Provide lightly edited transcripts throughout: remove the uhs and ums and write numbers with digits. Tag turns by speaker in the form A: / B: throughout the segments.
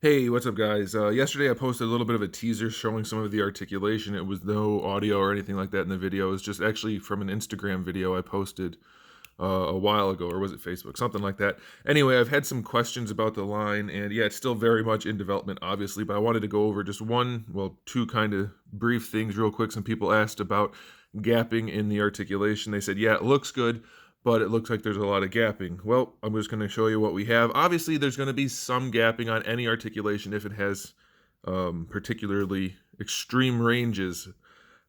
A: Hey, what's up, guys? Yesterday I posted a little bit of a teaser showing some of the articulation. It was no audio or anything like that in the video. It was just actually from an Instagram video I posted a while ago, or was it Facebook? Something like that. Anyway, I've had some questions about the line, and yeah, it's still very much in development, obviously, but I wanted to go over just two kind of brief things real quick. Some people asked about gapping in the articulation. They said, yeah, it looks good, but it looks like there's a lot of gapping. Well, I'm just going to show you what we have. Obviously, there's going to be some gapping on any articulation if it has particularly extreme ranges.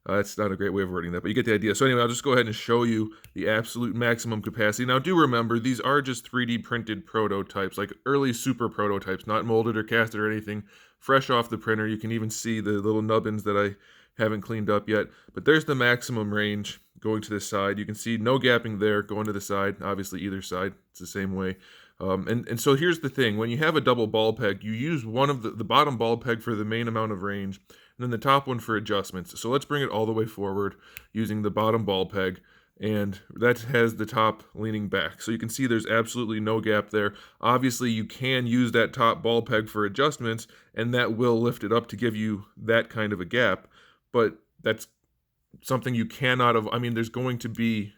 A: That's not a great way of wording that, but you get the idea. So anyway, I'll just go ahead and show you the absolute maximum capacity. Now, do remember, these are just 3D printed prototypes, like early super prototypes, not molded or casted or anything, fresh off the printer. You can even see the little nubbins that I haven't cleaned up yet. But there's the maximum range going to the side. You can see no gapping there going to the side, obviously either side. It's the same way. And so here's the thing. When you have a double ball peg, you use one of the bottom ball peg for the main amount of range, and then the top one for adjustments. So let's bring it all the way forward using the bottom ball peg, and that has the top leaning back. So you can see there's absolutely no gap there. Obviously, you can use that top ball peg for adjustments, and that will lift it up to give you that kind of a gap, but that's something you cannot have. I mean, there's going to be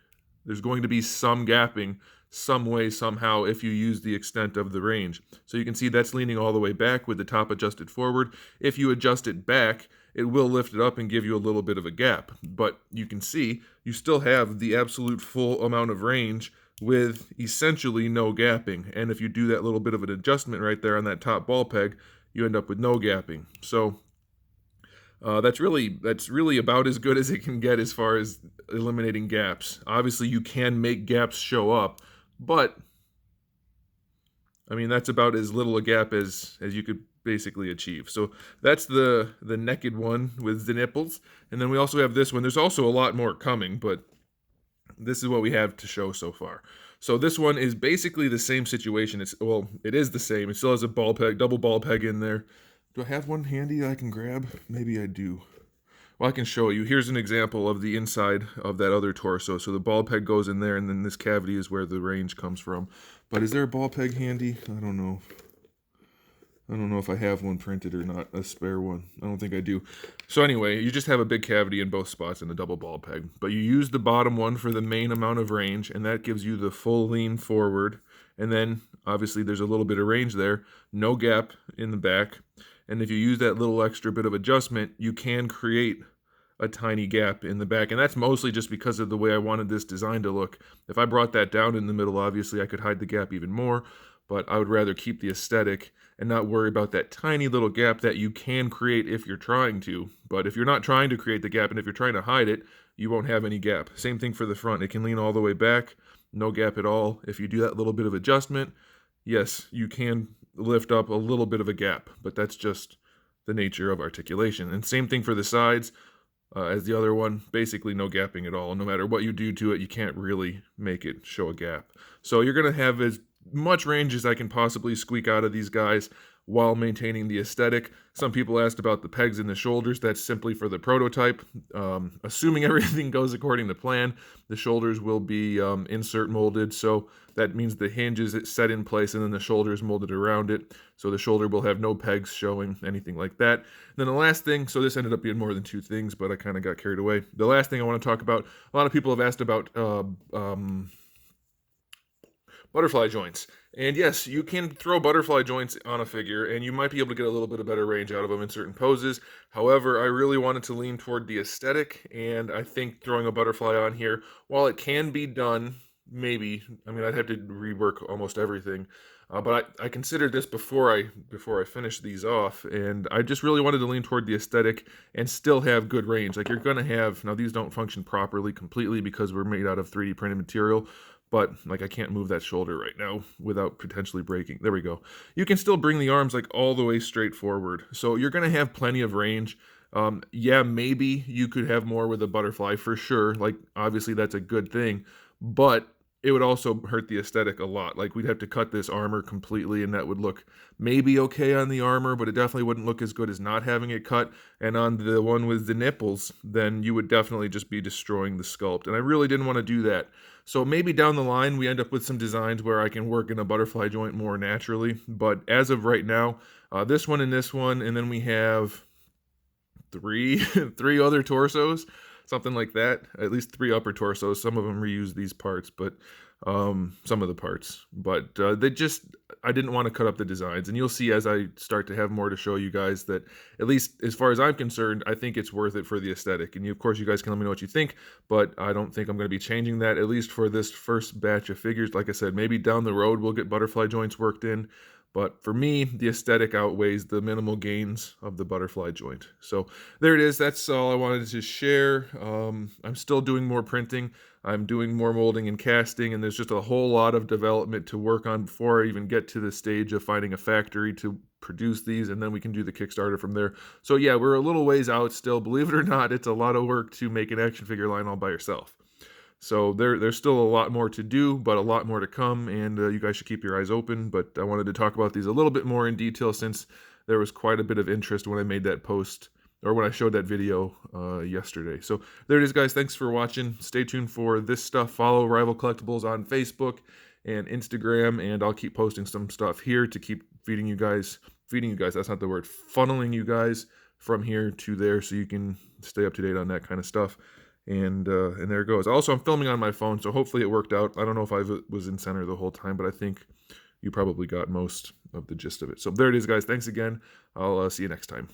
A: some gapping some way, somehow, if you use the extent of the range. So you can see that's leaning all the way back with the top adjusted forward. If you adjust it back, it will lift it up and give you a little bit of a gap. But you can see you still have the absolute full amount of range with essentially no gapping. And if you do that little bit of an adjustment right there on that top ball peg, you end up with no gapping. So that's really about as good as it can get as far as eliminating gaps. Obviously, you can make gaps show up, but I mean that's about as little a gap as you could basically achieve. So that's the naked one with the nipples, and then we also have this one. There's also a lot more coming, but this is what we have to show so far. So this one is basically the same situation. It is the same. It still has a ball peg, double ball peg in there. Do I have one handy that I can grab? Maybe I do. Well, I can show you. Here's an example of the inside of that other torso. So the ball peg goes in there, and then this cavity is where the range comes from. But is there a ball peg handy? I don't know. I don't know if I have one printed or not, a spare one. I don't think I do. So anyway, you just have a big cavity in both spots in the double ball peg. But you use the bottom one for the main amount of range, and that gives you the full lean forward. And then, obviously, there's a little bit of range there. No gap in the back. And if you use that little extra bit of adjustment, you can create a tiny gap in the back. And that's mostly just because of the way I wanted this design to look. If I brought that down in the middle, obviously I could hide the gap even more, but I would rather keep the aesthetic and not worry about that tiny little gap that you can create if you're trying to. But if you're not trying to create the gap and if you're trying to hide it, you won't have any gap. Same thing for the front. It can lean all the way back, no gap at all. If you do that little bit of adjustment, yes, you can lift up a little bit of a gap, but that's just the nature of articulation. And same thing for the sides as the other one, basically no gapping at all. No matter what you do to it, you can't really make it show a gap. So you're going to have as much range as I can possibly squeak out of these guys while maintaining the aesthetic. Some people asked about the pegs in the shoulders. That's simply for the prototype. Assuming everything goes according to plan, the shoulders will be insert molded. So that means the hinge is set in place and then the shoulder is molded around it. So the shoulder will have no pegs showing, anything like that. And then the last thing, so this ended up being more than two things, but I kind of got carried away. The last thing I want to talk about, a lot of people have asked about butterfly joints. And yes, you can throw butterfly joints on a figure and you might be able to get a little bit of better range out of them in certain poses. However, I really wanted to lean toward the aesthetic, and I think throwing a butterfly on here, while it can be done, maybe, I mean, I'd have to rework almost everything. But I considered this before I finished these off, and I just really wanted to lean toward the aesthetic and still have good range. Like you're going to have, now these don't function properly completely because we're made out of 3D printed material, but like I can't move that shoulder right now without potentially breaking. There we go. You can still bring the arms like all the way straight forward. So you're going to have plenty of range. Yeah, maybe you could have more with a butterfly for sure. Like obviously that's a good thing, but it would also hurt the aesthetic a lot. Like, we'd have to cut this armor completely, and that would look maybe okay on the armor, but it definitely wouldn't look as good as not having it cut. And on the one with the nipples, then you would definitely just be destroying the sculpt. And I really didn't want to do that. So maybe down the line, we end up with some designs where I can work in a butterfly joint more naturally. But as of right now, this one and this one, and then we have three three other torsos, something like that. At least three upper torsos. Some of them reuse these parts, but some of the parts. But they just, I didn't want to cut up the designs, and you'll see as I start to have more to show you guys that, at least as far as I'm concerned, I think it's worth it for the aesthetic. And of course, you guys can let me know what you think, but I don't think I'm going to be changing that, at least for this first batch of figures. Like I said, maybe down the road we'll get butterfly joints worked in. But for me, the aesthetic outweighs the minimal gains of the butterfly joint. So there it is. That's all I wanted to share. I'm still doing more printing. I'm doing more molding and casting, and there's just a whole lot of development to work on before I even get to the stage of finding a factory to produce these, and then we can do the Kickstarter from there. So yeah, we're a little ways out still. Believe it or not, it's a lot of work to make an action figure line all by yourself. So there's still a lot more to do, but a lot more to come, and you guys should keep your eyes open. But I wanted to talk about these a little bit more in detail since there was quite a bit of interest when I made that post, or when I showed that video yesterday. So there it is, guys. Thanks for watching. Stay tuned for this stuff. Follow Rival Collectibles on Facebook and Instagram, and I'll keep posting some stuff here to keep feeding you guys, that's not the word, funneling you guys from here to there so you can stay up to date on that kind of stuff. And there it goes. Also, I'm filming on my phone, so hopefully it worked out. I don't know if I was in center the whole time, but I think you probably got most of the gist of it. So there it is, guys. Thanks again. I'll see you next time.